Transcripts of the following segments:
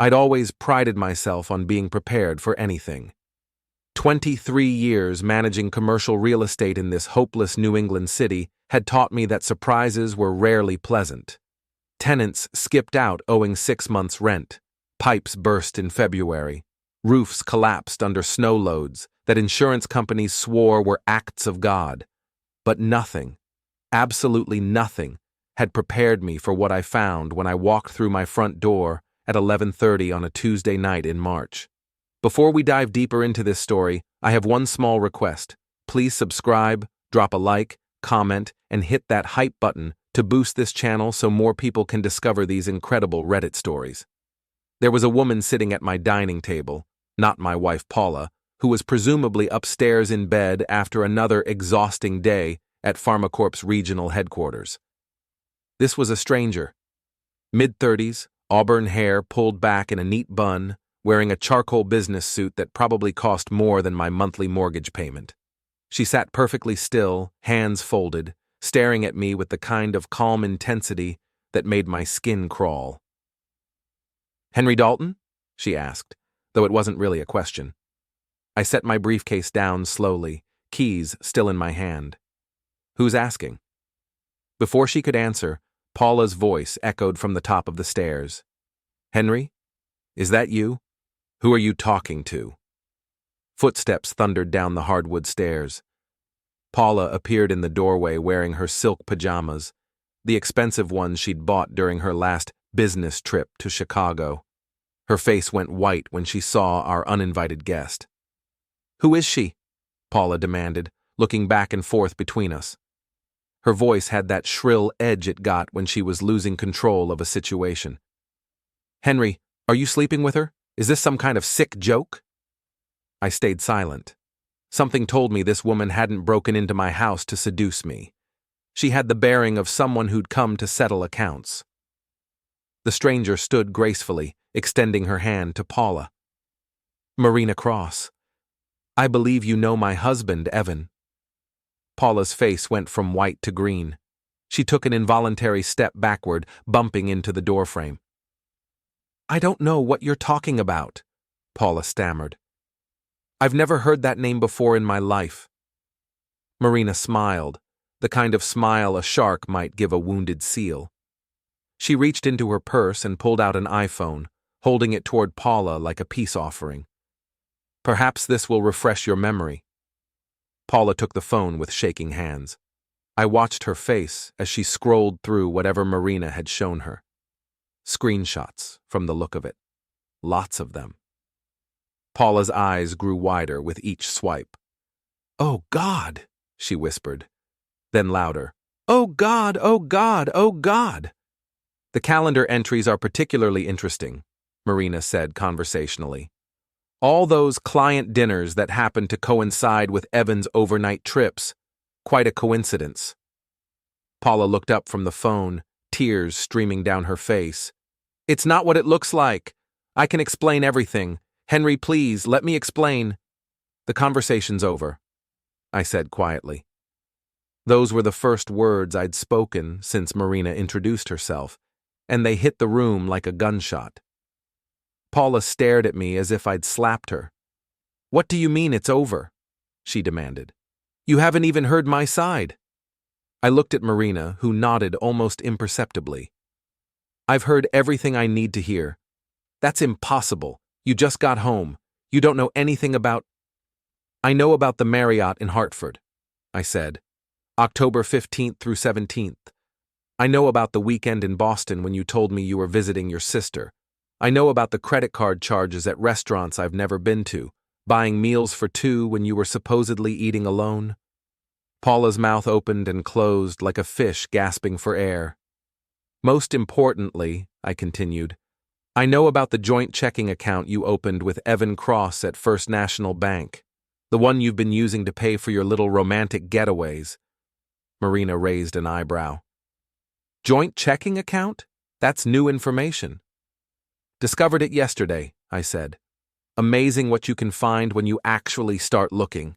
I'd always prided myself on being prepared for anything. 23 years managing commercial real estate in this hopeless New England city had taught me that surprises were rarely pleasant. Tenants skipped out owing 6 months' rent. Pipes burst in February. Roofs collapsed under snow loads that insurance companies swore were acts of God. But nothing, absolutely nothing, had prepared me for what I found when I walked through my front door at 11:30 on a Tuesday night in March. Before we dive deeper into this story, I have one small request. Please subscribe, drop a like, comment, and hit that hype button to boost this channel so more people can discover these incredible Reddit stories. There was a woman sitting at my dining table, not my wife Paula, who was presumably upstairs in bed after another exhausting day at PharmaCorp's regional headquarters. This was a stranger. Mid-30s, auburn hair pulled back in a neat bun, wearing a charcoal business suit that probably cost more than my monthly mortgage payment. She sat perfectly still, hands folded, staring at me with the kind of calm intensity that made my skin crawl. "Henry Dalton?" she asked, though it wasn't really a question. I set my briefcase down slowly, keys still in my hand. "Who's asking?" Before she could answer, Paula's voice echoed from the top of the stairs. "Henry? Is that you? Who are you talking to?" Footsteps thundered down the hardwood stairs. Paula appeared in the doorway wearing her silk pajamas, the expensive ones she'd bought during her last business trip to Chicago. Her face went white when she saw our uninvited guest. "Who is she?" Paula demanded, looking back and forth between us. Her voice had that shrill edge it got when she was losing control of a situation. "Henry, are you sleeping with her? Is this some kind of sick joke?" I stayed silent. Something told me this woman hadn't broken into my house to seduce me. She had the bearing of someone who'd come to settle accounts. The stranger stood gracefully, extending her hand to Paula. "Marina Cross. I believe you know my husband, Evan." Paula's face went from white to green. She took an involuntary step backward, bumping into the doorframe. "I don't know what you're talking about," Paula stammered. "I've never heard that name before in my life." Marina smiled, the kind of smile a shark might give a wounded seal. She reached into her purse and pulled out an iPhone, holding it toward Paula like a peace offering. "Perhaps this will refresh your memory." Paula took the phone with shaking hands. I watched her face as she scrolled through whatever Marina had shown her. Screenshots, from the look of it. Lots of them. Paula's eyes grew wider with each swipe. "Oh, God," she whispered. Then louder, "Oh, God, oh, God, oh, God." "The calendar entries are particularly interesting," Marina said conversationally. "All those client dinners that happened to coincide with Evan's overnight trips. Quite a coincidence." Paula looked up from the phone, tears streaming down her face. "It's not what it looks like. I can explain everything. Henry, please, let me explain." "The conversation's over," I said quietly. Those were the first words I'd spoken since Marina introduced herself, and they hit the room like a gunshot. Paula stared at me as if I'd slapped her. "What do you mean it's over?" she demanded. "You haven't even heard my side." I looked at Marina, who nodded almost imperceptibly. "I've heard everything I need to hear." "That's impossible. You just got home. You don't know anything about—" "I know about the Marriott in Hartford," I said. "October 15th through 17th. I know about the weekend in Boston when you told me you were visiting your sister. I know about the credit card charges at restaurants I've never been to, buying meals for two when you were supposedly eating alone." Paula's mouth opened and closed like a fish gasping for air. "Most importantly," I continued, "I know about the joint checking account you opened with Evan Cross at First National Bank, the one you've been using to pay for your little romantic getaways." Marina raised an eyebrow. "Joint checking account? That's new information." "Discovered it yesterday," I said. "Amazing what you can find when you actually start looking."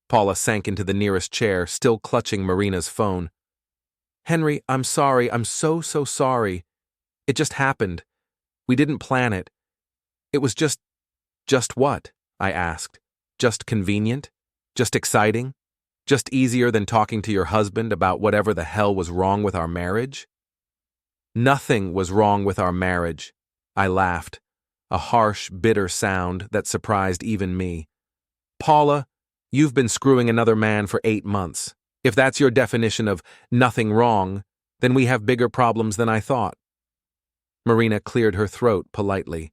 Paula sank into the nearest chair, still clutching Marina's phone. "Henry, I'm sorry. I'm so sorry. It just happened. We didn't plan it. It was just what? I asked. Just convenient? Just exciting? Just easier than talking to your husband about whatever the hell was wrong with our marriage? Nothing was wrong with our marriage. I laughed, a harsh, bitter sound that surprised even me. Paula, you've been screwing another man for 8 months. If that's your definition of nothing wrong, then we have bigger problems than I thought. Marina cleared her throat politely.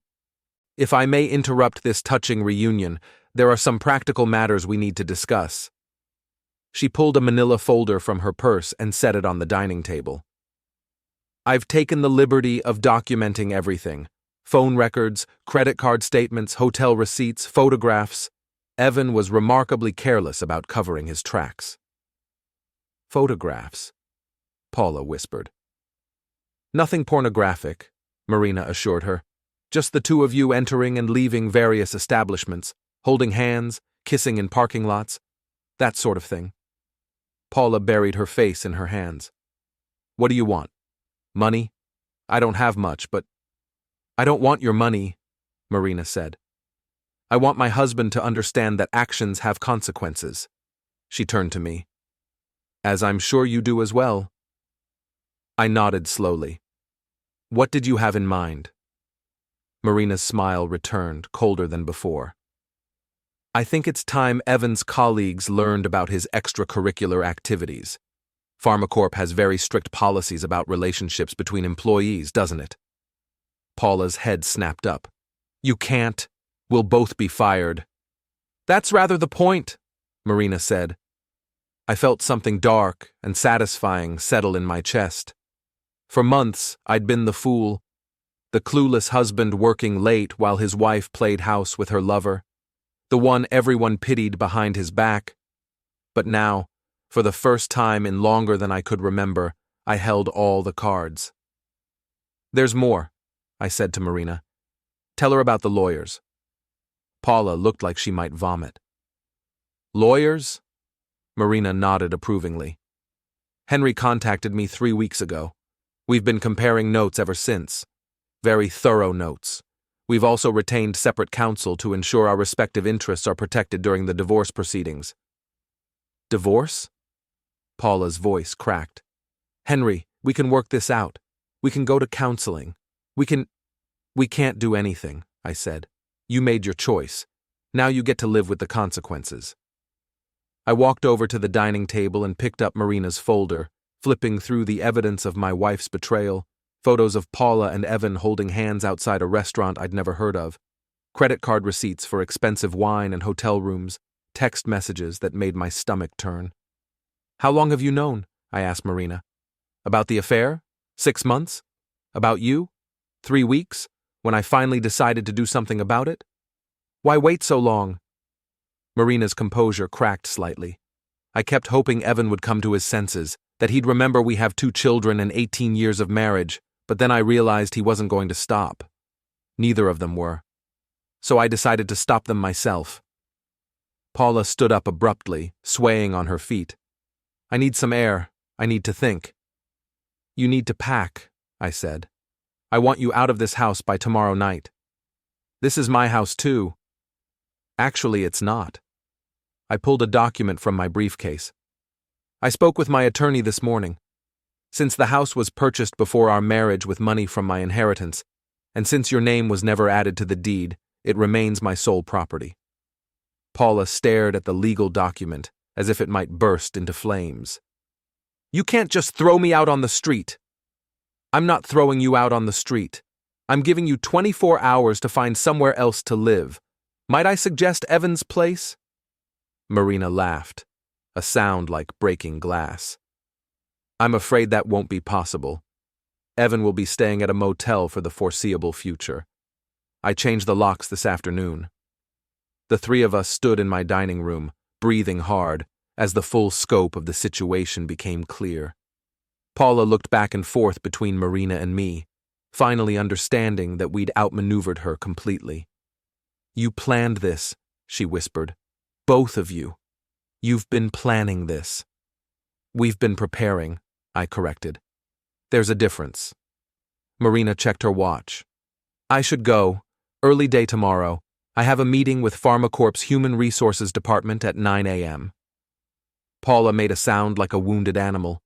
If I may interrupt this touching reunion, there are some practical matters we need to discuss. She pulled a manila folder from her purse and set it on the dining table. I've taken the liberty of documenting everything. Phone records, credit card statements, hotel receipts, photographs. Evan was remarkably careless about covering his tracks. Photographs, Paula whispered. Nothing pornographic, Marina assured her. Just the two of you entering and leaving various establishments, holding hands, kissing in parking lots, that sort of thing. Paula buried her face in her hands. What do you want? Money? I don't have much, but... I don't want your money, Marina said. I want my husband to understand that actions have consequences. She turned to me. As I'm sure you do as well. I nodded slowly. What did you have in mind? Marina's smile returned, colder than before. I think it's time Evan's colleagues learned about his extracurricular activities. PharmaCorp has very strict policies about relationships between employees, doesn't it? Paula's head snapped up. You can't. We'll both be fired. That's rather the point, Marina said. I felt something dark and satisfying settle in my chest. For months, I'd been the fool, the clueless husband working late while his wife played house with her lover, the one everyone pitied behind his back. But now, for the first time in longer than I could remember, I held all the cards. There's more, I said to Marina. Tell her about the lawyers. Paula looked like she might vomit. Lawyers? Marina nodded approvingly. Henry contacted me 3 weeks ago. We've been comparing notes ever since. Very thorough notes. We've also retained separate counsel to ensure our respective interests are protected during the divorce proceedings. Divorce? Paula's voice cracked. Henry, we can work this out. We can go to counseling. We can't do anything, I said. You made your choice. Now you get to live with the consequences. I walked over to the dining table and picked up Marina's folder, flipping through the evidence of my wife's betrayal, photos of Paula and Evan holding hands outside a restaurant I'd never heard of, credit card receipts for expensive wine and hotel rooms, text messages that made my stomach turn. How long have you known? I asked Marina. About the affair? 6 months? About you? 3 weeks? When I finally decided to do something about it? Why wait so long? Marina's composure cracked slightly. I kept hoping Evan would come to his senses, that he'd remember we have 2 children and 18 years of marriage, but then I realized he wasn't going to stop. Neither of them were. So I decided to stop them myself. Paula stood up abruptly, swaying on her feet. I need some air. I need to think. You need to pack, I said. I want you out of this house by tomorrow night. This is my house too. Actually, it's not. I pulled a document from my briefcase. I spoke with my attorney this morning. Since the house was purchased before our marriage with money from my inheritance, and since your name was never added to the deed, it remains my sole property. Paula stared at the legal document as if it might burst into flames. You can't just throw me out on the street. I'm not throwing you out on the street. I'm giving you 24 hours to find somewhere else to live. Might I suggest Evan's place? Marina laughed, a sound like breaking glass. I'm afraid that won't be possible. Evan will be staying at a motel for the foreseeable future. I changed the locks this afternoon. The 3 of us stood in my dining room, breathing hard, as the full scope of the situation became clear. Paula looked back and forth between Marina and me, finally understanding that we'd outmaneuvered her completely. You planned this, she whispered. Both of you. You've been planning this. We've been preparing, I corrected. There's a difference. Marina checked her watch. I should go. Early day tomorrow. I have a meeting with PharmaCorp's Human Resources Department at 9 a.m. Paula made a sound like a wounded animal.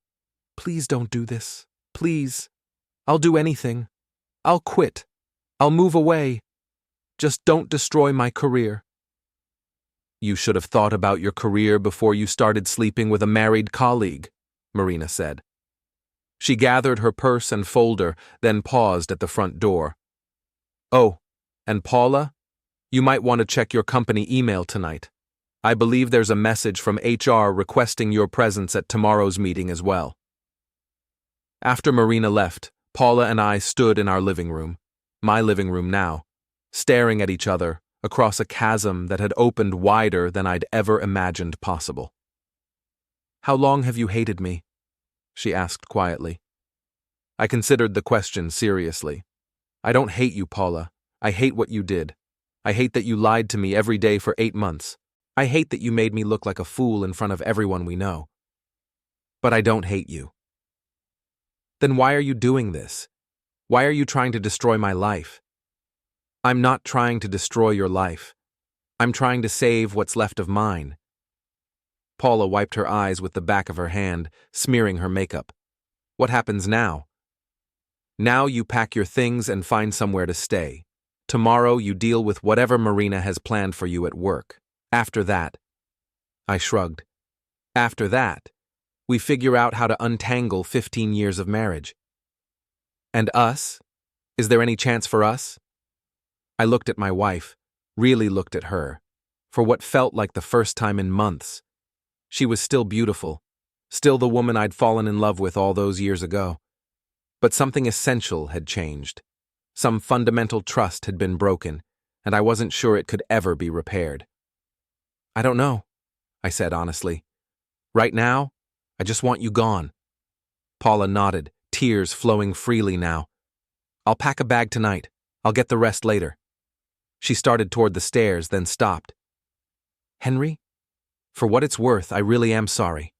Please don't do this. Please. I'll do anything. I'll quit. I'll move away. Just don't destroy my career. You should have thought about your career before you started sleeping with a married colleague, Marina said. She gathered her purse and folder, then paused at the front door. Oh, and Paula, you might want to check your company email tonight. I believe there's a message from HR requesting your presence at tomorrow's meeting as well. After Marina left, Paula and I stood in our living room, my living room now, staring at each other across a chasm that had opened wider than I'd ever imagined possible. How long have you hated me? She asked quietly. I considered the question seriously. I don't hate you, Paula. I hate what you did. I hate that you lied to me every day for 8 months. I hate that you made me look like a fool in front of everyone we know. But I don't hate you. Then why are you doing this? Why are you trying to destroy my life? I'm not trying to destroy your life. I'm trying to save what's left of mine. Paula wiped her eyes with the back of her hand, smearing her makeup. What happens now? Now you pack your things and find somewhere to stay. Tomorrow you deal with whatever Marina has planned for you at work. After that, I shrugged. After that, we figure out how to untangle 15 years of marriage. And us? Is there any chance for us? I looked at my wife, really looked at her, for what felt like the first time in months. She was still beautiful, still the woman I'd fallen in love with all those years ago. But something essential had changed. Some fundamental trust had been broken, and I wasn't sure it could ever be repaired. I don't know, I said honestly. Right now, I just want you gone. Paula nodded, tears flowing freely now. I'll pack a bag tonight. I'll get the rest later. She started toward the stairs, then stopped. Henry? For what it's worth, I really am sorry.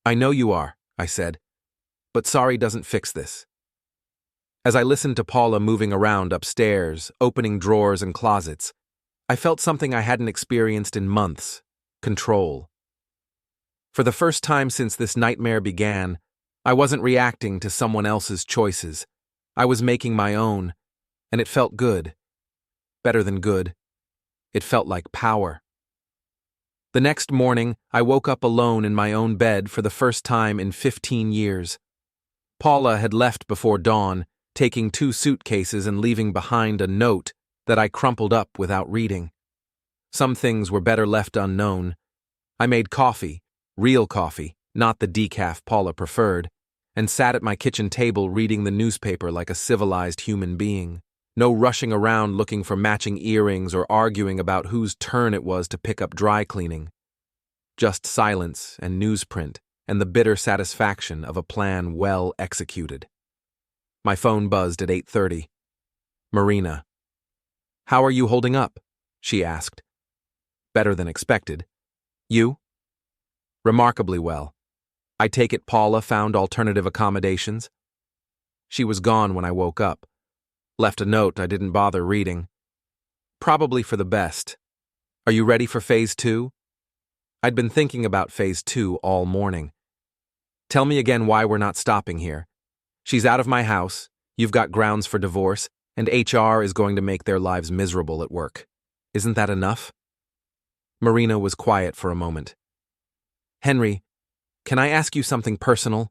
I know you are, I said. But sorry doesn't fix this. As I listened to Paula moving around upstairs, opening drawers and closets, I felt something I hadn't experienced in months: control. For the first time since this nightmare began, I wasn't reacting to someone else's choices. I was making my own, and it felt good. Better than good. It felt like power. The next morning, I woke up alone in my own bed for the first time in 15 years. Paula had left before dawn, taking 2 suitcases and leaving behind a note that I crumpled up without reading. Some things were better left unknown. I made coffee, real coffee, not the decaf Paula preferred, and sat at my kitchen table reading the newspaper like a civilized human being. No rushing around looking for matching earrings or arguing about whose turn it was to pick up dry cleaning. Just silence and newsprint and the bitter satisfaction of a plan well executed. My phone buzzed at 8:30. Marina. How are you holding up? She asked. Better than expected. You? Remarkably well. I take it Paula found alternative accommodations? She was gone when I woke up. Left a note I didn't bother reading. Probably for the best. Are you ready for Phase 2? I'd been thinking about Phase 2 all morning. Tell me again why we're not stopping here. She's out of my house, you've got grounds for divorce, and HR is going to make their lives miserable at work. Isn't that enough? Marina was quiet for a moment. Henry, can I ask you something personal?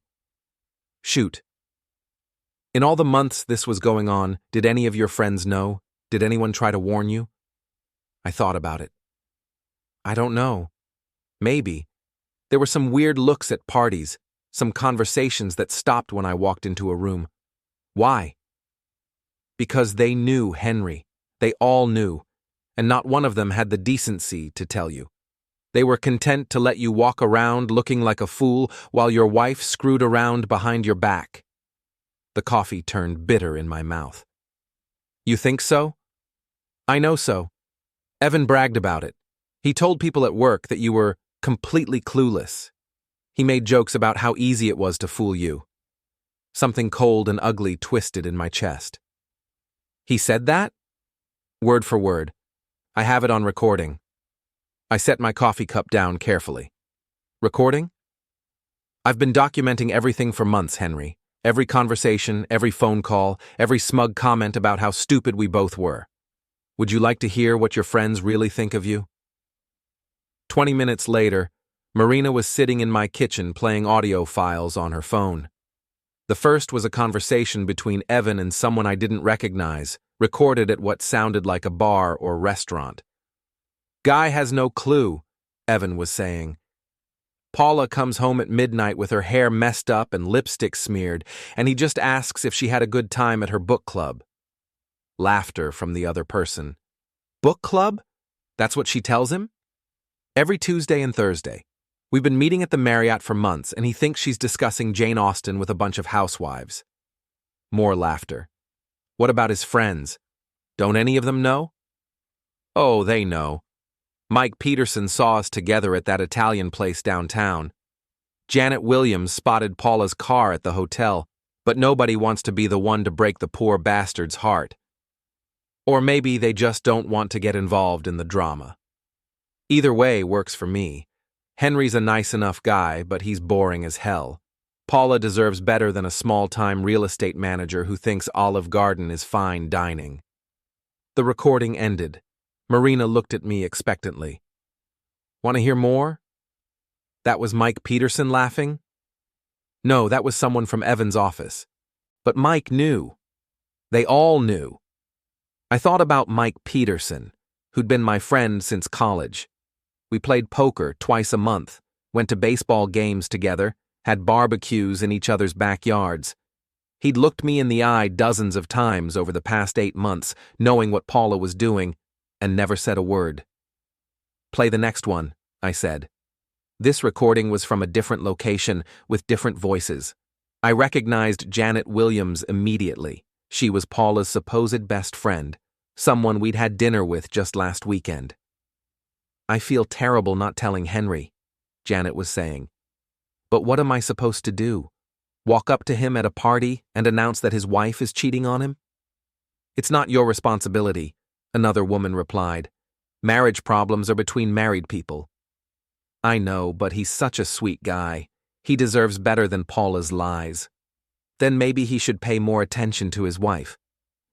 Shoot. In all the months this was going on, did any of your friends know? Did anyone try to warn you? I thought about it. I don't know. Maybe. There were some weird looks at parties, some conversations that stopped when I walked into a room. Why? Because they knew Henry. They all knew, and not one of them had the decency to tell you. They were content to let you walk around looking like a fool while your wife screwed around behind your back. The coffee turned bitter in my mouth. You think so? I know so. Evan bragged about it. He told people at work that you were completely clueless. He made jokes about how easy it was to fool you. Something cold and ugly twisted in my chest. He said that? Word for word. I have it on recording. I set my coffee cup down carefully. Recording? I've been documenting everything for months, Henry. Every conversation, every phone call, every smug comment about how stupid we both were. Would you like to hear what your friends really think of you? 20 minutes later, Marina was sitting in my kitchen playing audio files on her phone. The first was a conversation between Evan and someone I didn't recognize, recorded at what sounded like a bar or restaurant. Guy has no clue, Evan was saying. Paula comes home at midnight with her hair messed up and lipstick smeared, and he just asks if she had a good time at her book club. Laughter from the other person. Book club? That's what she tells him? Every Tuesday and Thursday. We've been meeting at the Marriott for months, and he thinks she's discussing Jane Austen with a bunch of housewives. More laughter. What about his friends? Don't any of them know? Oh, they know. Mike Peterson saw us together at that Italian place downtown. Janet Williams spotted Paula's car at the hotel, but nobody wants to be the one to break the poor bastard's heart. Or maybe they just don't want to get involved in the drama. Either way works for me. Henry's a nice enough guy, but he's boring as hell. Paula deserves better than a small-time real estate manager who thinks Olive Garden is fine dining. The recording ended. Marina looked at me expectantly. Want to hear more? That was Mike Peterson laughing? No, that was someone from Evan's office. But Mike knew. They all knew. I thought about Mike Peterson, who'd been my friend since college. We played poker twice a month, went to baseball games together, had barbecues in each other's backyards. He'd looked me in the eye dozens of times over the past 8 months, knowing what Paula was doing, and never said a word. Play the next one, I said. This recording was from a different location with different voices. I recognized Janet Williams immediately. She was Paula's supposed best friend, someone we'd had dinner with just last weekend. I feel terrible not telling Henry, Janet was saying. But what am I supposed to do? Walk up to him at a party and announce that his wife is cheating on him? It's not your responsibility, another woman replied. Marriage problems are between married people. I know, but he's such a sweet guy. He deserves better than Paula's lies. Then maybe he should pay more attention to his wife.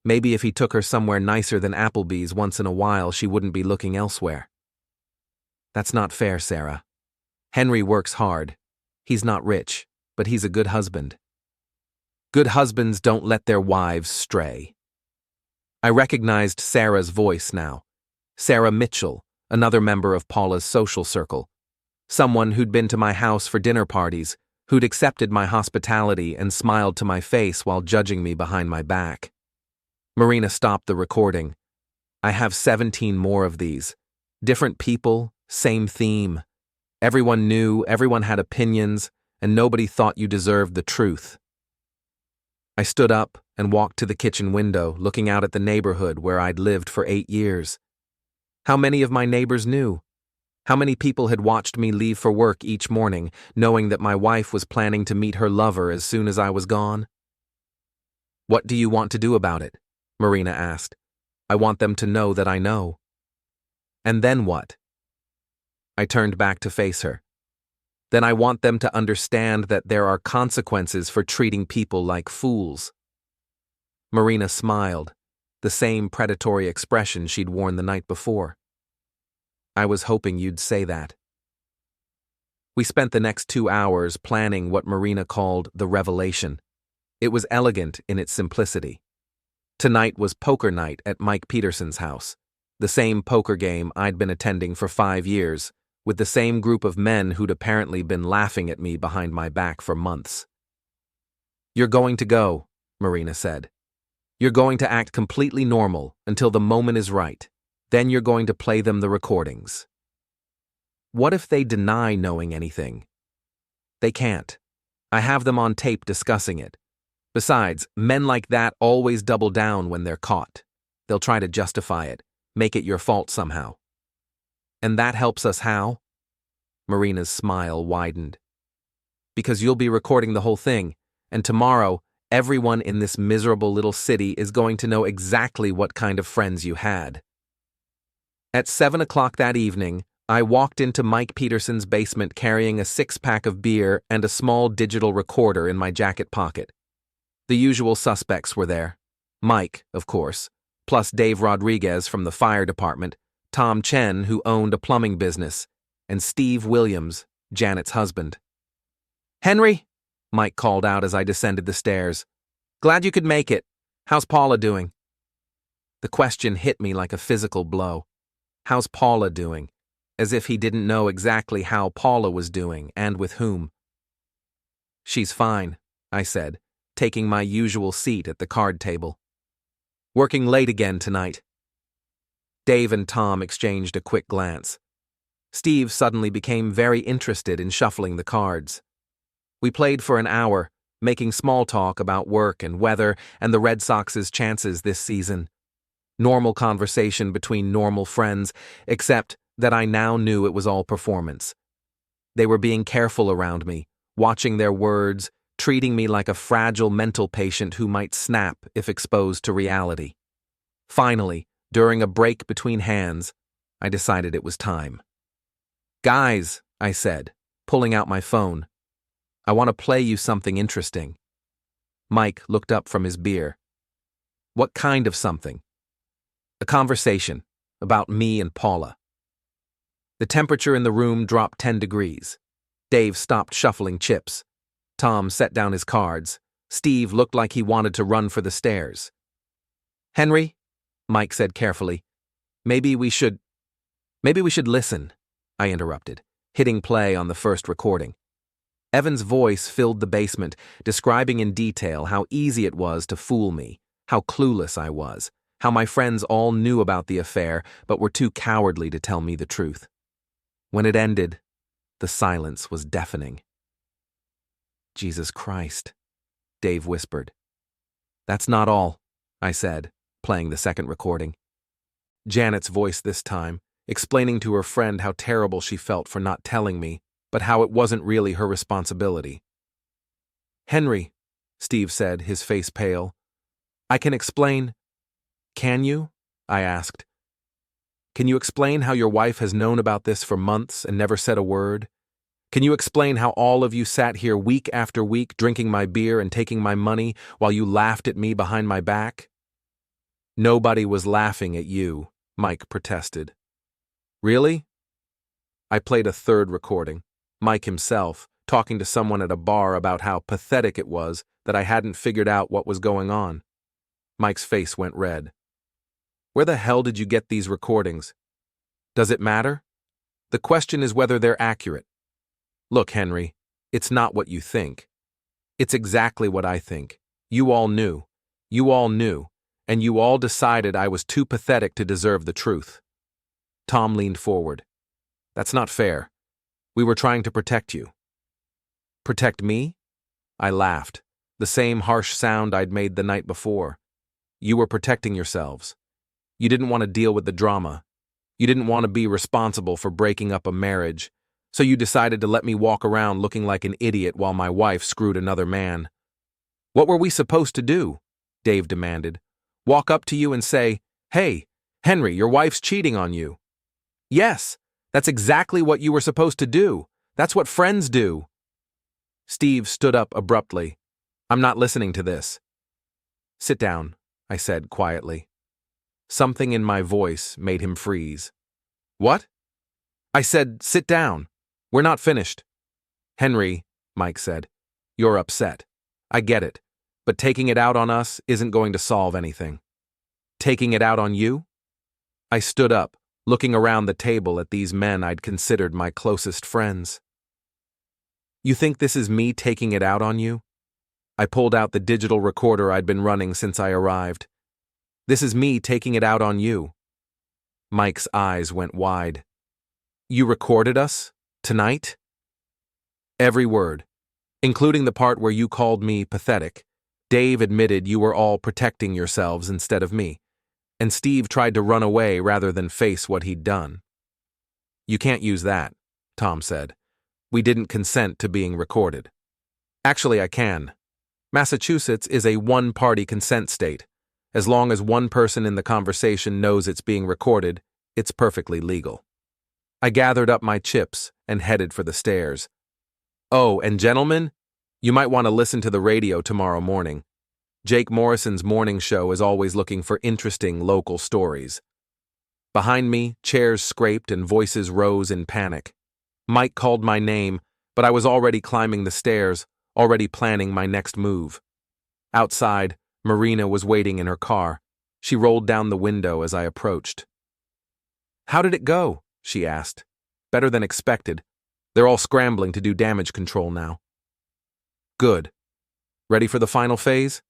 Maybe if he took her somewhere nicer than Applebee's once in a while, she wouldn't be looking elsewhere. That's not fair, Sarah. Henry works hard. He's not rich, but he's a good husband. Good husbands don't let their wives stray. I recognized Sarah's voice now. Sarah Mitchell, another member of Paula's social circle. Someone who'd been to my house for dinner parties, who'd accepted my hospitality and smiled to my face while judging me behind my back. Marina stopped the recording. I have 17 more of these. Different people, same theme. Everyone knew, everyone had opinions, and nobody thought you deserved the truth. I stood up and walked to the kitchen window, looking out at the neighborhood where I'd lived for 8 years. How many of my neighbors knew? How many people had watched me leave for work each morning, knowing that my wife was planning to meet her lover as soon as I was gone? What do you want to do about it? Marina asked. I want them to know that I know. And then what? I turned back to face her. Then I want them to understand that there are consequences for treating people like fools. Marina smiled, the same predatory expression she'd worn the night before. I was hoping you'd say that. We spent the next 2 hours planning what Marina called the revelation. It was elegant in its simplicity. Tonight was poker night at Mike Peterson's house, the same poker game I'd been attending for 5 years, with the same group of men who'd apparently been laughing at me behind my back for months. You're going to go, Marina said. You're going to act completely normal until the moment is right. Then you're going to play them the recordings. What if they deny knowing anything? They can't. I have them on tape discussing it. Besides, men like that always double down when they're caught. They'll try to justify it, make it your fault somehow. And that helps us how? Marina's smile widened. Because you'll be recording the whole thing, and tomorrow, everyone in this miserable little city is going to know exactly what kind of friends you had. At 7 o'clock that evening, I walked into Mike Peterson's basement carrying a six-pack of beer and a small digital recorder in my jacket pocket. The usual suspects were there. Mike, of course, plus Dave Rodriguez from the fire department, Tom Chen, who owned a plumbing business, and Steve Williams, Janet's husband. "Henry," Mike called out as I descended the stairs. "Glad you could make it. How's Paula doing?" The question hit me like a physical blow. How's Paula doing? As if he didn't know exactly how Paula was doing and with whom. "She's fine," I said, taking my usual seat at the card table. "Working late again tonight." Dave and Tom exchanged a quick glance. Steve suddenly became very interested in shuffling the cards. We played for an hour, making small talk about work and weather and the Red Sox's chances this season. Normal conversation between normal friends, except that I now knew it was all performance. They were being careful around me, watching their words, treating me like a fragile mental patient who might snap if exposed to reality. Finally, during a break between hands, I decided it was time. "Guys," I said, pulling out my phone, "I want to play you something interesting." Mike looked up from his beer. "What kind of something?" "A conversation about me and Paula." The temperature in the room dropped 10 degrees. Dave stopped shuffling chips. Tom set down his cards. Steve looked like he wanted to run for the stairs. "Henry," Mike said carefully, maybe we should listen," I interrupted, hitting play on the first recording. Evan's voice filled the basement, describing in detail how easy it was to fool me, how clueless I was, how my friends all knew about the affair but were too cowardly to tell me the truth. When it ended, the silence was deafening. "Jesus Christ," Dave whispered. "That's not all," I said, playing the second recording. Janet's voice this time, explaining to her friend how terrible she felt for not telling me, but how it wasn't really her responsibility. "Henry," Steve said, his face pale, "I can explain." "Can you?" I asked. "Can you explain how your wife has known about this for months and never said a word? Can you explain how all of you sat here week after week drinking my beer and taking my money while you laughed at me behind my back?" "Nobody was laughing at you," Mike protested. "Really?" I played a third recording, Mike himself, talking to someone at a bar about how pathetic it was that I hadn't figured out what was going on. Mike's face went red. "Where the hell did you get these recordings? Does it matter? The question is whether they're accurate. Look, Henry, it's not what you think. It's exactly what I think. You all knew, and you all decided I was too pathetic to deserve the truth." Tom leaned forward. "That's not fair. We were trying to protect you." "Protect me?" I laughed, the same harsh sound I'd made the night before. "You were protecting yourselves. You didn't want to deal with the drama. You didn't want to be responsible for breaking up a marriage, so you decided to let me walk around looking like an idiot while my wife screwed another man." "What were we supposed to do?" Dave demanded. "Walk up to you and say, 'Hey, Henry, your wife's cheating on you.'" "Yes, that's exactly what you were supposed to do. That's what friends do." Steve stood up abruptly. "I'm not listening to this." "Sit down," I said quietly. Something in my voice made him freeze. "What?" I said, "Sit down. We're not finished." "Henry," Mike said, "you're upset. I get it. But taking it out on us isn't going to solve anything." "Taking it out on you?" I stood up, looking around the table at these men I'd considered my closest friends. "You think this is me taking it out on you?" I pulled out the digital recorder I'd been running since I arrived. "This is me taking it out on you." Mike's eyes went wide. "You recorded us? Tonight?" "Every word, including the part where you called me pathetic. Dave admitted you were all protecting yourselves instead of me, and Steve tried to run away rather than face what he'd done." "You can't use that," Tom said. "We didn't consent to being recorded." "Actually, I can. Massachusetts is a one-party consent state. As long as one person in the conversation knows it's being recorded, it's perfectly legal. I gathered up my chips and headed for the stairs. Oh, and gentlemen, you might want to listen to the radio tomorrow morning. Jake Morrison's morning show is always looking for interesting local stories. Behind me, chairs scraped and voices rose in panic. Mike called my name, but I was already climbing the stairs, already planning my next move. Outside, Marina was waiting in her car. She rolled down the window as I approached. "How did it go?" she asked. "Better than expected. They're all scrambling to do damage control now." "Good. Ready for the final phase?"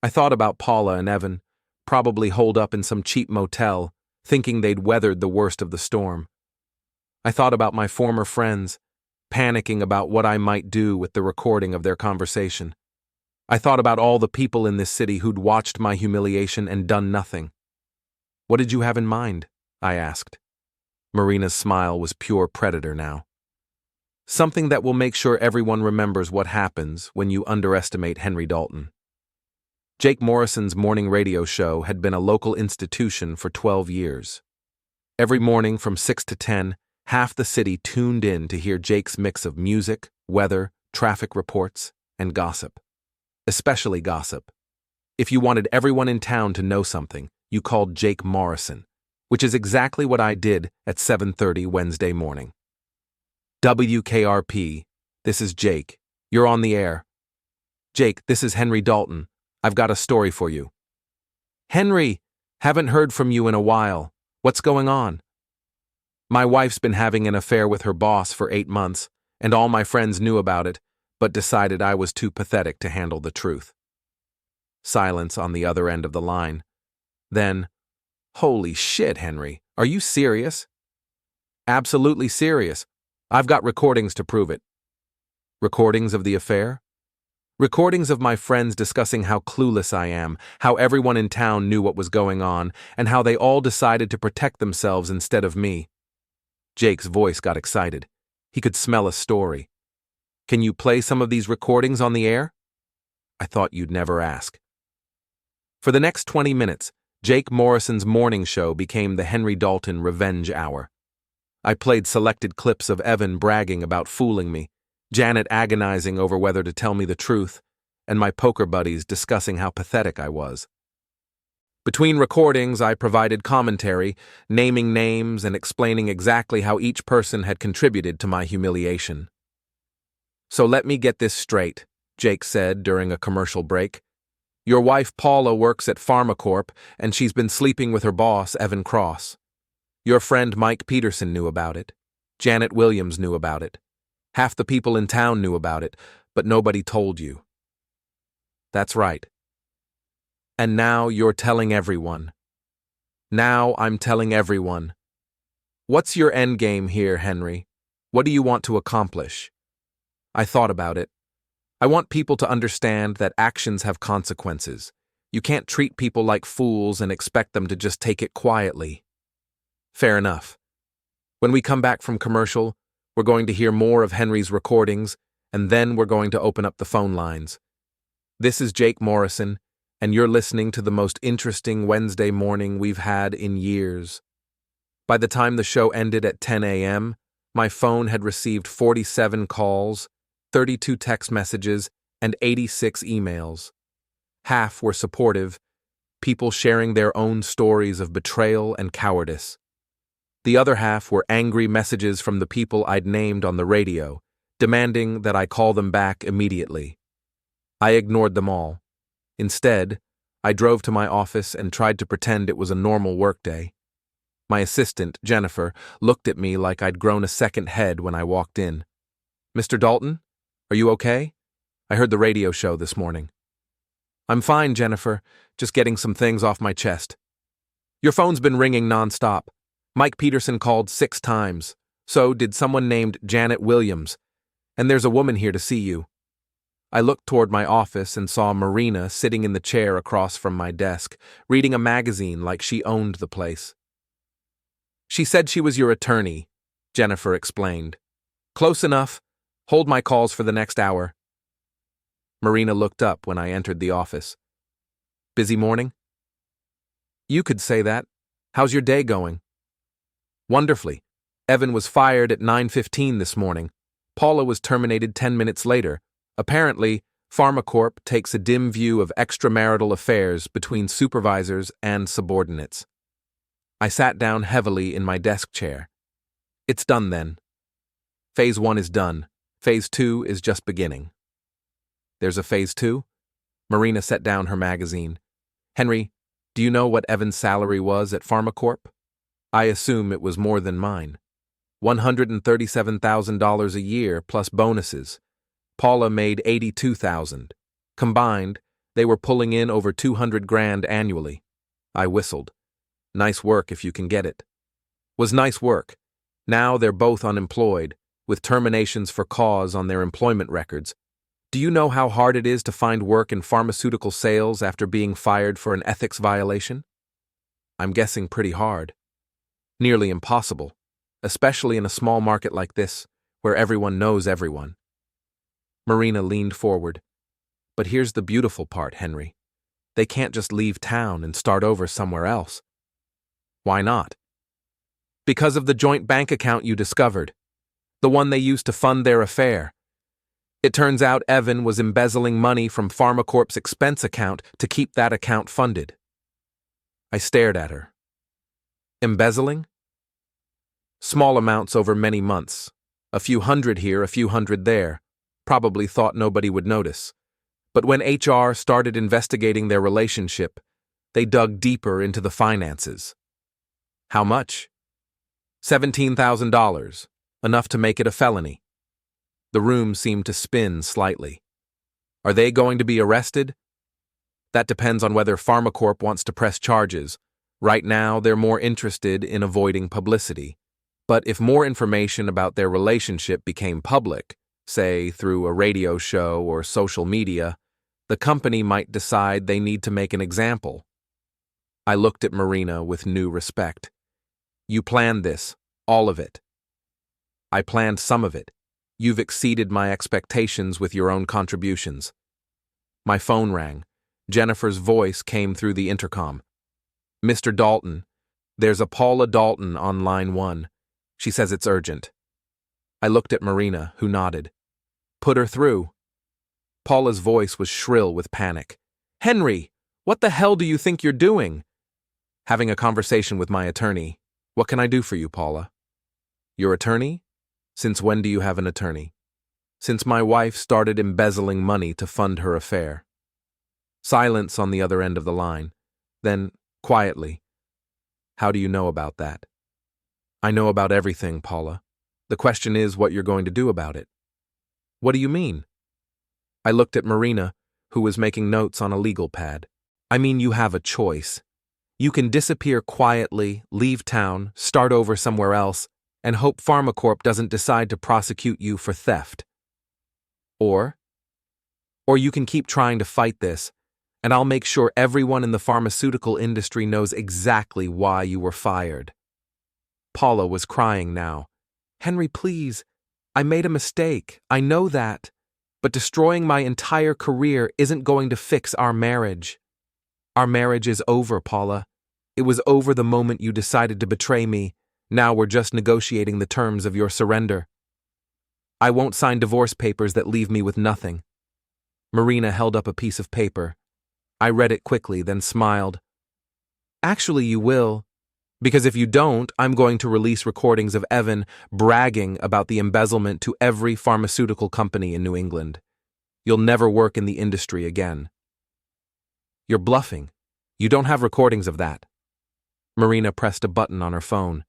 I thought about Paula and Evan, probably holed up in some cheap motel, thinking they'd weathered the worst of the storm. I thought about my former friends, panicking about what I might do with the recording of their conversation. I thought about all the people in this city who'd watched my humiliation and done nothing. "What did you have in mind?" I asked. Marina's smile was pure predator now. "Something that will make sure everyone remembers what happens when you underestimate Henry Dalton." Jake Morrison's morning radio show had been a local institution for 12 years. Every morning from 6 to 10, half the city tuned in to hear Jake's mix of music, weather, traffic reports, and gossip. Especially gossip. If you wanted everyone in town to know something, you called Jake Morrison, which is exactly what I did at 7:30 Wednesday morning. "WKRP, this is Jake. You're on the air." "Jake, this is Henry Dalton. I've got a story for you." "Henry, haven't heard from you in a while. What's going on?" "My wife's been having an affair with her boss for 8 months, and all my friends knew about it, but decided I was too pathetic to handle the truth." Silence on the other end of the line. Then, "Holy shit, Henry, are you serious?" "Absolutely serious. I've got recordings to prove it." "Recordings of the affair?" "Recordings of my friends discussing how clueless I am, how everyone in town knew what was going on, and how they all decided to protect themselves instead of me." Jake's voice got excited. He could smell a story. "Can you play some of these recordings on the air?" "I thought you'd never ask." For the next 20 minutes, Jake Morrison's morning show became the Henry Dalton Revenge Hour. I played selected clips of Evan bragging about fooling me, Janet agonizing over whether to tell me the truth, and my poker buddies discussing how pathetic I was. Between recordings, I provided commentary, naming names and explaining exactly how each person had contributed to my humiliation. "So let me get this straight," Jake said during a commercial break. "Your wife Paula works at PharmaCorp, and she's been sleeping with her boss, Evan Cross. Your friend Mike Peterson knew about it. Janet Williams knew about it. Half the people in town knew about it, but nobody told you." "That's right." "And now you're telling everyone." "Now I'm telling everyone." "What's your endgame here, Henry? What do you want to accomplish?" I thought about it. "I want people to understand that actions have consequences. You can't treat people like fools and expect them to just take it quietly." "Fair enough. When we come back from commercial, we're going to hear more of Henry's recordings, and then we're going to open up the phone lines. This is Jake Morrison, and you're listening to the most interesting Wednesday morning we've had in years." By the time the show ended at 10 a.m., my phone had received 47 calls, 32 text messages, and 86 emails. Half were supportive, people sharing their own stories of betrayal and cowardice. The other half were angry messages from the people I'd named on the radio, demanding that I call them back immediately. I ignored them all. Instead, I drove to my office and tried to pretend it was a normal workday. My assistant, Jennifer, looked at me like I'd grown a second head when I walked in. "Mr. Dalton, are you okay? I heard the radio show this morning." "I'm fine, Jennifer, just getting some things off my chest." "Your phone's been ringing nonstop. Mike Peterson called 6 times. So did someone named Janet Williams. And there's a woman here to see you." I looked toward my office and saw Marina sitting in the chair across from my desk, reading a magazine like she owned the place. "She said she was your attorney," Jennifer explained. "Close enough. Hold my calls for the next hour." Marina looked up when I entered the office. Busy morning? You could say that. How's your day going? Wonderfully. Evan was fired at 9:15 this morning. Paula was terminated 10 minutes later. Apparently, PharmaCorp takes a dim view of extramarital affairs between supervisors and subordinates. I sat down heavily in my desk chair. It's done then. Phase 1 is done. Phase 2 is just beginning. There's a Phase 2? Marina set down her magazine. Henry, do you know what Evan's salary was at PharmaCorp? I assume it was more than mine. $137,000 a year plus bonuses. Paula made $82,000. Combined, they were pulling in over $200,000 annually. I whistled. Nice work if you can get it. Was nice work. Now they're both unemployed, with terminations for cause on their employment records. Do you know how hard it is to find work in pharmaceutical sales after being fired for an ethics violation? I'm guessing pretty hard. Nearly impossible, especially in a small market like this, where everyone knows everyone. Marina leaned forward. But here's the beautiful part, Henry. They can't just leave town and start over somewhere else. Why not? Because of the joint bank account you discovered, the one they used to fund their affair. It turns out Evan was embezzling money from PharmaCorp's expense account to keep that account funded. I stared at her. Embezzling? Small amounts over many months. A few hundred here, a few hundred there. Probably thought nobody would notice. But when HR started investigating their relationship, they dug deeper into the finances. How much? $17,000, enough to make it a felony. The room seemed to spin slightly. Are they going to be arrested? That depends on whether PharmaCorp wants to press charges. Right now, they're more interested in avoiding publicity. But if more information about their relationship became public, say through a radio show or social media, the company might decide they need to make an example. I looked at Marina with new respect. You planned this, all of it. I planned some of it. You've exceeded my expectations with your own contributions. My phone rang. Jennifer's voice came through the intercom. Mr. Dalton, there's a Paula Dalton on line 1. She says it's urgent. I looked at Marina, who nodded. Put her through. Paula's voice was shrill with panic. Henry, what the hell do you think you're doing? Having a conversation with my attorney. What can I do for you, Paula? Your attorney? Since when do you have an attorney? Since my wife started embezzling money to fund her affair. Silence on the other end of the line. Then, quietly, how do you know about that? I know about everything, Paula. The question is what you're going to do about it. What do you mean? I looked at Marina, who was making notes on a legal pad. I mean, you have a choice. You can disappear quietly, leave town, start over somewhere else, and hope PharmaCorp doesn't decide to prosecute you for theft. Or you can keep trying to fight this, and I'll make sure everyone in the pharmaceutical industry knows exactly why you were fired. Paula was crying now. Henry, please. I made a mistake. I know that. But destroying my entire career isn't going to fix our marriage. Our marriage is over, Paula. It was over the moment you decided to betray me. Now we're just negotiating the terms of your surrender. I won't sign divorce papers that leave me with nothing. Marina held up a piece of paper. I read it quickly, then smiled. Actually, you will. Because if you don't, I'm going to release recordings of Evan bragging about the embezzlement to every pharmaceutical company in New England. You'll never work in the industry again. You're bluffing. You don't have recordings of that. Marina pressed a button on her phone.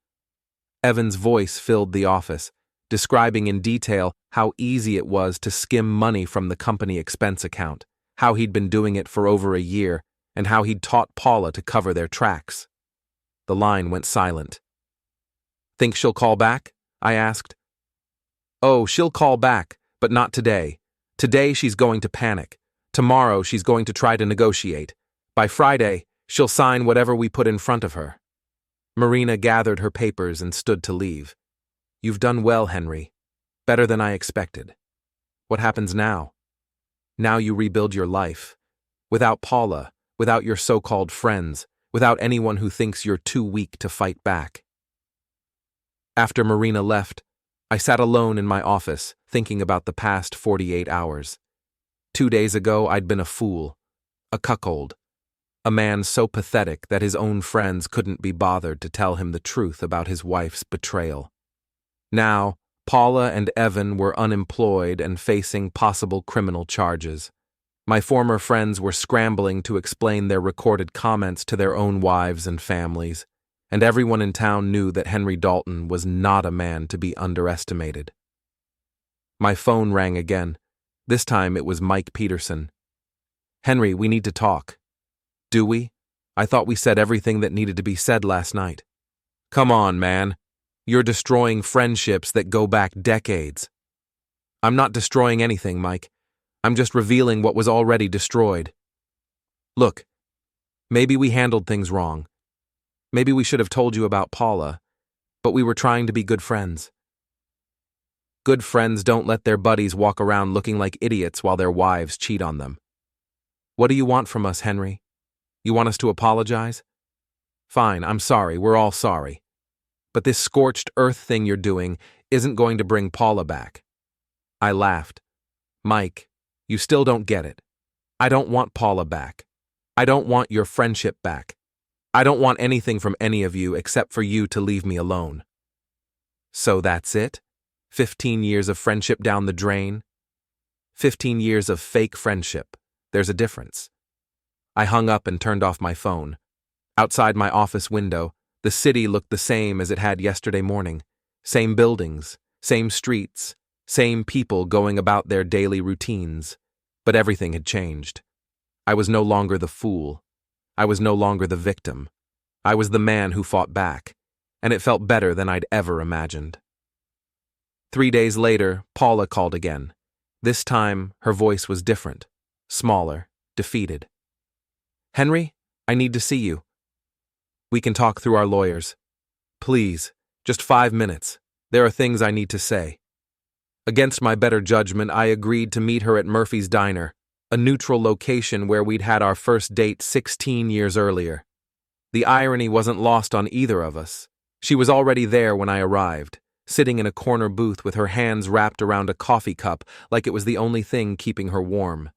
Evan's voice filled the office, describing in detail how easy it was to skim money from the company expense account, how he'd been doing it for over a year, and how he'd taught Paula to cover their tracks. The line went silent. Think she'll call back? I asked. Oh, she'll call back, but not today. Today she's going to panic. Tomorrow she's going to try to negotiate. By Friday, she'll sign whatever we put in front of her. Marina gathered her papers and stood to leave. You've done well, Henry. Better than I expected. What happens now? Now you rebuild your life. Without Paula, without your so-called friends, without anyone who thinks you're too weak to fight back. After Marina left, I sat alone in my office, thinking about the past 48 hours. 2 days ago, I'd been a fool, a cuckold, a man so pathetic that his own friends couldn't be bothered to tell him the truth about his wife's betrayal. Now, Paula and Evan were unemployed and facing possible criminal charges. My former friends were scrambling to explain their recorded comments to their own wives and families, and everyone in town knew that Henry Dalton was not a man to be underestimated. My phone rang again. This time it was Mike Peterson. "Henry, we need to talk." "Do we? I thought we said everything that needed to be said last night." "Come on, man. You're destroying friendships that go back decades." "I'm not destroying anything, Mike. I'm just revealing what was already destroyed. Look, maybe we handled things wrong. Maybe we should have told you about Paula, but we were trying to be good friends. Good friends don't let their buddies walk around looking like idiots while their wives cheat on them. What do you want from us, Henry? You want us to apologize? Fine, I'm sorry, we're all sorry. But this scorched earth thing you're doing isn't going to bring Paula back." I laughed. "Mike, you still don't get it. I don't want Paula back. I don't want your friendship back. I don't want anything from any of you except for you to leave me alone." "So that's it? 15 years of friendship down the drain? 15 years of fake friendship. There's a difference." I hung up and turned off my phone. Outside my office window, the city looked the same as it had yesterday morning. Same buildings, same streets, same people going about their daily routines. But everything had changed. I was no longer the fool. I was no longer the victim. I was the man who fought back, and it felt better than I'd ever imagined. 3 days later, Paula called again. This time, her voice was different, smaller, defeated. "Henry, I need to see you. We can talk through our lawyers. Please, just 5 minutes. There are things I need to say." Against my better judgment, I agreed to meet her at Murphy's Diner, a neutral location where we'd had our first date 16 years earlier. The irony wasn't lost on either of us. She was already there when I arrived, sitting in a corner booth with her hands wrapped around a coffee cup like it was the only thing keeping her warm.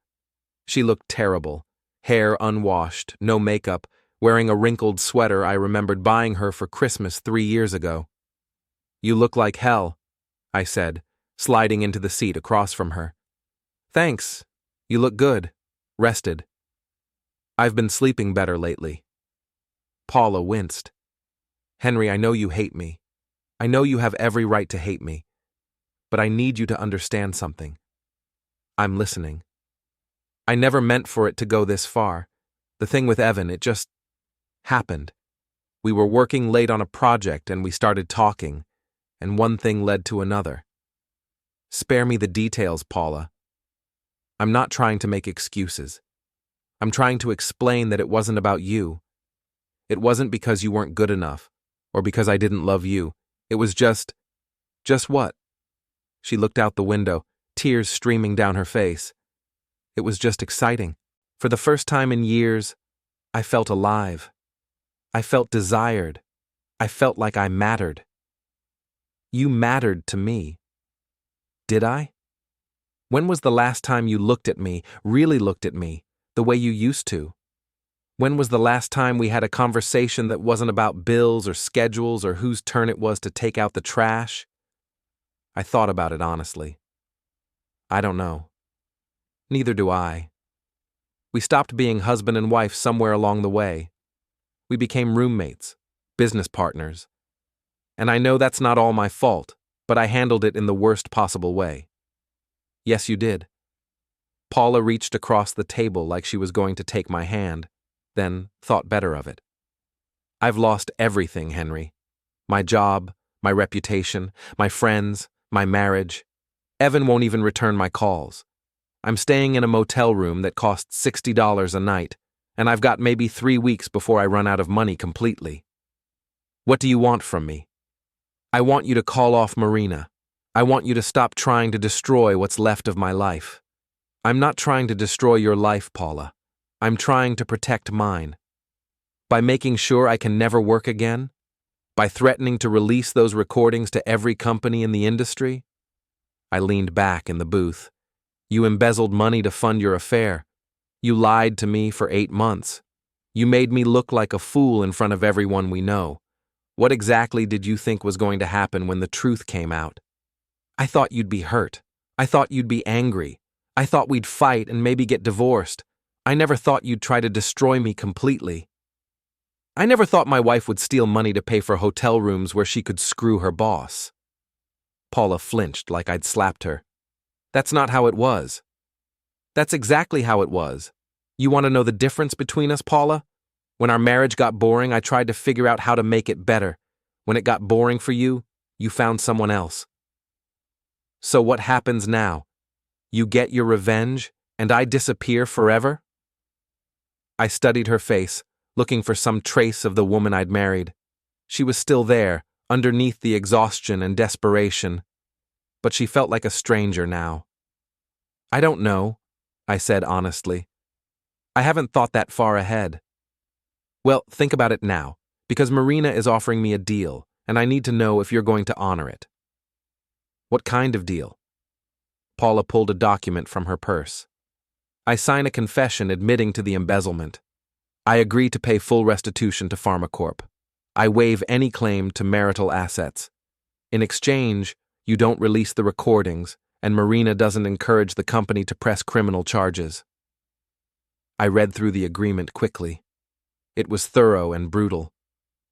She looked terrible, hair unwashed, no makeup, wearing a wrinkled sweater I remembered buying her for Christmas 3 years ago. "You look like hell," I said, sliding into the seat across from her. "Thanks. You look good. Rested." "I've been sleeping better lately." Paula winced. "Henry, I know you hate me. I know you have every right to hate me. But I need you to understand something." "I'm listening." "I never meant for it to go this far. The thing with Evan, it just happened. We were working late on a project and we started talking, and one thing led to another." "Spare me the details, Paula." "I'm not trying to make excuses. I'm trying to explain that it wasn't about you. It wasn't because you weren't good enough, or because I didn't love you. It was just what?" She looked out the window, tears streaming down her face. "It was just exciting. For the first time in years, I felt alive. I felt desired. I felt like I mattered." "You mattered to me." "Did I? When was the last time you looked at me, really looked at me, the way you used to? When was the last time we had a conversation that wasn't about bills or schedules or whose turn it was to take out the trash?" I thought about it honestly. I don't know. Neither do I. We stopped being husband and wife somewhere along the way. We became roommates, business partners. And I know that's not all my fault, but I handled it in the worst possible way. Yes, you did. Paula reached across the table like she was going to take my hand, then thought better of it. "I've lost everything, Henry. My job, my reputation, my friends, my marriage. Evan won't even return my calls. I'm staying in a motel room that costs $60 a night, and I've got maybe 3 weeks before I run out of money completely. What do you want from me? I want you to call off Marina. I want you to stop trying to destroy what's left of my life. I'm not trying to destroy your life, Paula. I'm trying to protect mine. By making sure I can never work again? By threatening to release those recordings to every company in the industry? I leaned back in the booth. You embezzled money to fund your affair. You lied to me for 8 months. You made me look like a fool in front of everyone we know. What exactly did you think was going to happen when the truth came out? I thought you'd be hurt. I thought you'd be angry. I thought we'd fight and maybe get divorced. I never thought you'd try to destroy me completely. I never thought my wife would steal money to pay for hotel rooms where she could screw her boss. Paula flinched like I'd slapped her. That's not how it was. That's exactly how it was. You want to know the difference between us, Paula? When our marriage got boring, I tried to figure out how to make it better. When it got boring for you, you found someone else. So what happens now? You get your revenge, and I disappear forever? I studied her face, looking for some trace of the woman I'd married. She was still there, underneath the exhaustion and desperation. But she felt like a stranger now. I don't know, I said honestly. I haven't thought that far ahead. Well, think about it now, because Marina is offering me a deal, and I need to know if you're going to honor it. What kind of deal? Paula pulled a document from her purse. I sign a confession admitting to the embezzlement. I agree to pay full restitution to PharmaCorp. I waive any claim to marital assets. In exchange, you don't release the recordings, and Marina doesn't encourage the company to press criminal charges. I read through the agreement quickly. It was thorough and brutal.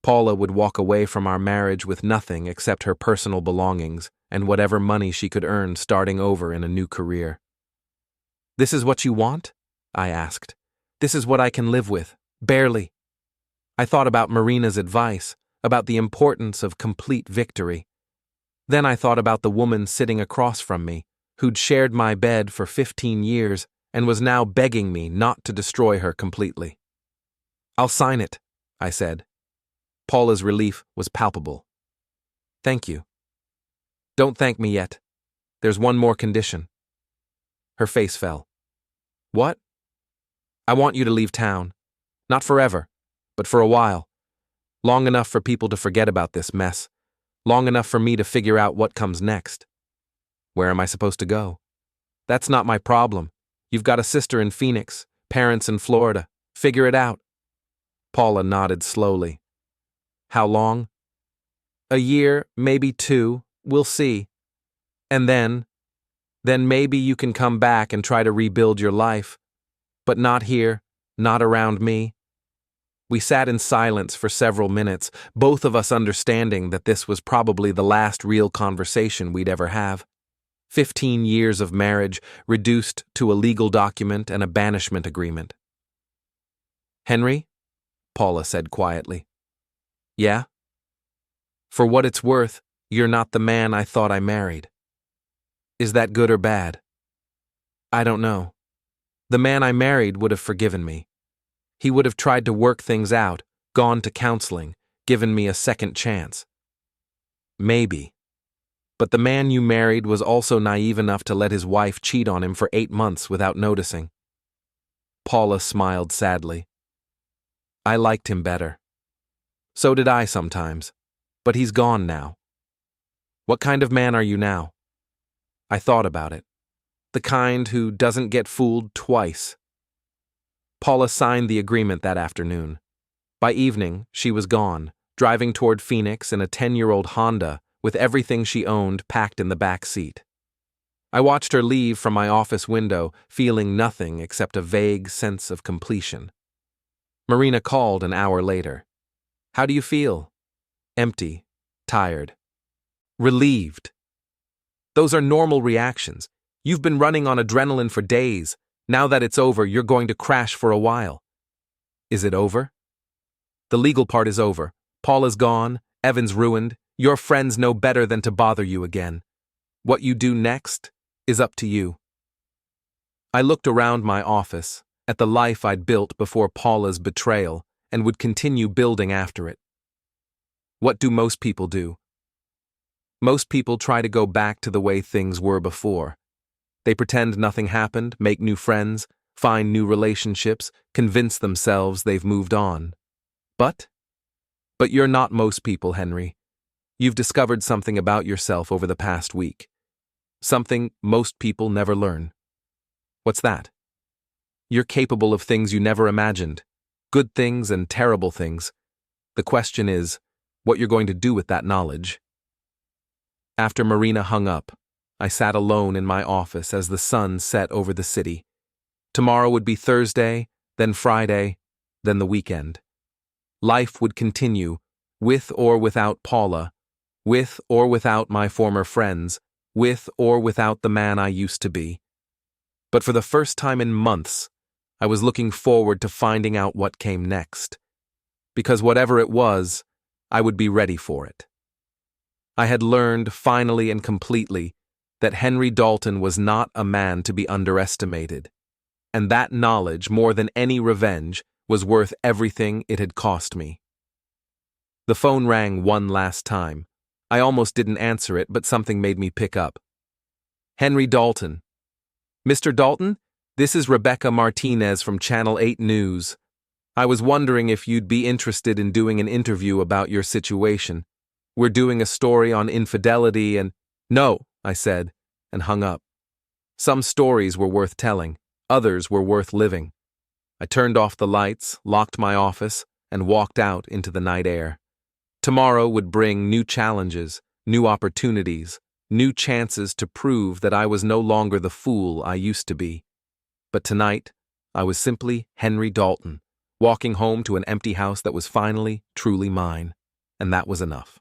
Paula would walk away from our marriage with nothing except her personal belongings and whatever money she could earn starting over in a new career. This is what you want? I asked. This is what I can live with, barely. I thought about Marina's advice, about the importance of complete victory. Then I thought about the woman sitting across from me, who'd shared my bed for 15 years and was now begging me not to destroy her completely. I'll sign it, I said. Paula's relief was palpable. Thank you. Don't thank me yet. There's one more condition. Her face fell. What? I want you to leave town. Not forever, but for a while. Long enough for people to forget about this mess. Long enough for me to figure out what comes next. Where am I supposed to go? That's not my problem. You've got a sister in Phoenix, parents in Florida. Figure it out. Paula nodded slowly. How long? A year, maybe 2. We'll see. And then maybe you can come back and try to rebuild your life. But not here, not around me. We sat in silence for several minutes, both of us understanding that this was probably the last real conversation we'd ever have. 15 years of marriage reduced to a legal document and a banishment agreement. Henry? Paula said quietly. Yeah? For what it's worth, you're not the man I thought I married. Is that good or bad? I don't know. The man I married would have forgiven me. He would have tried to work things out, gone to counseling, given me a second chance. Maybe. But the man you married was also naive enough to let his wife cheat on him for 8 months without noticing. Paula smiled sadly. I liked him better. So did I sometimes. But he's gone now. What kind of man are you now? I thought about it. The kind who doesn't get fooled twice. Paula signed the agreement that afternoon. By evening, she was gone, driving toward Phoenix in a 10-year-old Honda with everything she owned packed in the back seat. I watched her leave from my office window, feeling nothing except a vague sense of completion. Marina called an hour later. How do you feel? Empty, tired, relieved. Those are normal reactions. You've been running on adrenaline for days. Now that it's over, you're going to crash for a while. Is it over? The legal part is over. Paula's gone, Evan's ruined. Your friends know better than to bother you again. What you do next is up to you. I looked around my office, at the life I'd built before Paula's betrayal, and would continue building after it. What do most people do? Most people try to go back to the way things were before. They pretend nothing happened, make new friends, find new relationships, convince themselves they've moved on. But you're not most people, Henry. You've discovered something about yourself over the past week. Something most people never learn. What's that? You're capable of things you never imagined. Good things and terrible things. The question is, what you're going to do with that knowledge. After Marina hung up, I sat alone in my office as the sun set over the city. Tomorrow would be Thursday, then Friday, then the weekend. Life would continue, with or without Paula, with or without my former friends, with or without the man I used to be. But for the first time in months, I was looking forward to finding out what came next. Because whatever it was, I would be ready for it. I had learned, finally and completely, that Henry Dalton was not a man to be underestimated. And that knowledge, more than any revenge, was worth everything it had cost me. The phone rang one last time. I almost didn't answer it, but something made me pick up. Henry Dalton. Mr. Dalton, this is Rebecca Martinez from Channel 8 News. I was wondering if you'd be interested in doing an interview about your situation. We're doing a story on infidelity and— No, I said, and hung up. Some stories were worth telling, others were worth living. I turned off the lights, locked my office, and walked out into the night air. Tomorrow would bring new challenges, new opportunities, new chances to prove that I was no longer the fool I used to be. But tonight, I was simply Henry Dalton, walking home to an empty house that was finally, truly mine, and that was enough.